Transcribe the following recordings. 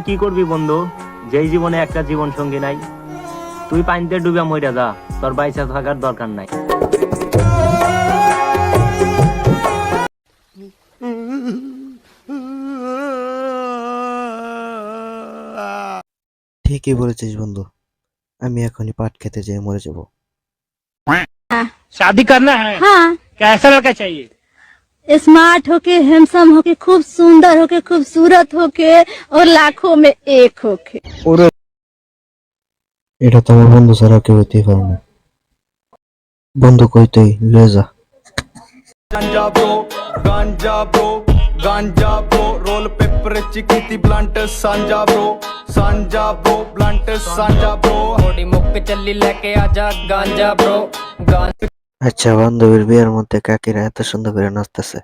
কি করবি বন্ধু, যেই জীবনে একটা জীবন সঙ্গী নাই? তুই পানিতে ডুবে মইরা যা, তোর বাইচা থাকার দরকার নাই। ঠিকই বলেছিস বন্ধু, আমি এখনই পাট খেতে যেয়ে মরে যাব। शादी करना है? हाँ, कैसा लड़का चाहिए? स्मार्ट होके, हैंडसम होके, खूब सुंदर होके, खूबसूरत होके और लाखों में एक होके। এটা তো আমার বন্ধু ছাড়া কেউ হইতেই পারে না। বন্ধু কই তুই, লয়ে যা। गांजा ब्रो गांजा ब्रो गांजा ब्रो रोल पेपर चिकिती ब्लंट सांजा ब्रो ब्लंट सांजा ब्रो थोड़ी मुक्क चली लेके आजा गांजा ब्रो আচ্ছা, বান্ধবীর বিয়ের মধ্যে কাকিরা এত সুন্দর করে নাচতেছে,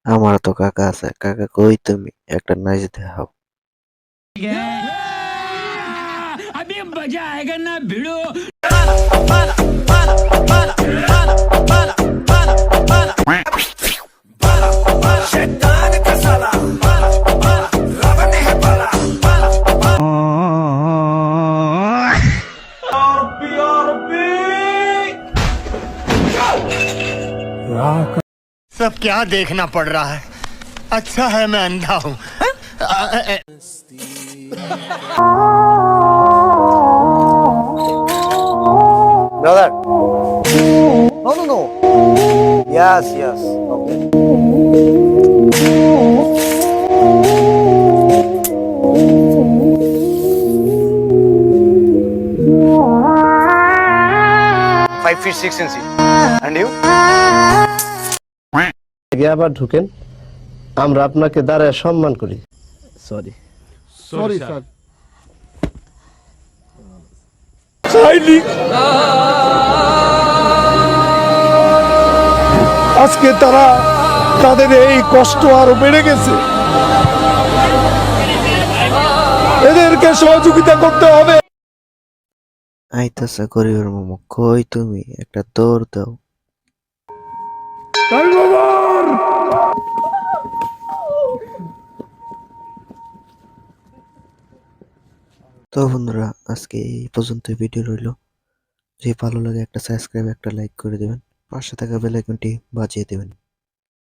আমার তো কাকা আছে। কাকা কই তুমি, একটা নাচ দেখাও। अभी मजा आएगा ना भिड़ो। सब क्या देखना पड़ रहा है। अच्छा है मैं अंधा हूँ। Brother. No. Yes. Okay. Five feet 6 inches. And you? আবার ঢুকেন, আমরা আপনাকে দাঁড়ায় সম্মান করি। Sorry sir. আজকে তারা তাদের এই কষ্ট আরো বেড়ে গেছে, এদেরকে সহযোগিতা করতে হবে। আইতাছে গরিবের মামা, কই তুমি, একটা দৌড় দাও। তো বন্ধুরা, আজকে এই পর্যন্ত ভিডিও রইলো। যে ভালো লাগে একটা সাবস্ক্রাইব, একটা লাইক করে দেবেন, পাশে থাকা বেল আইকনটি বাজিয়ে দেবেন।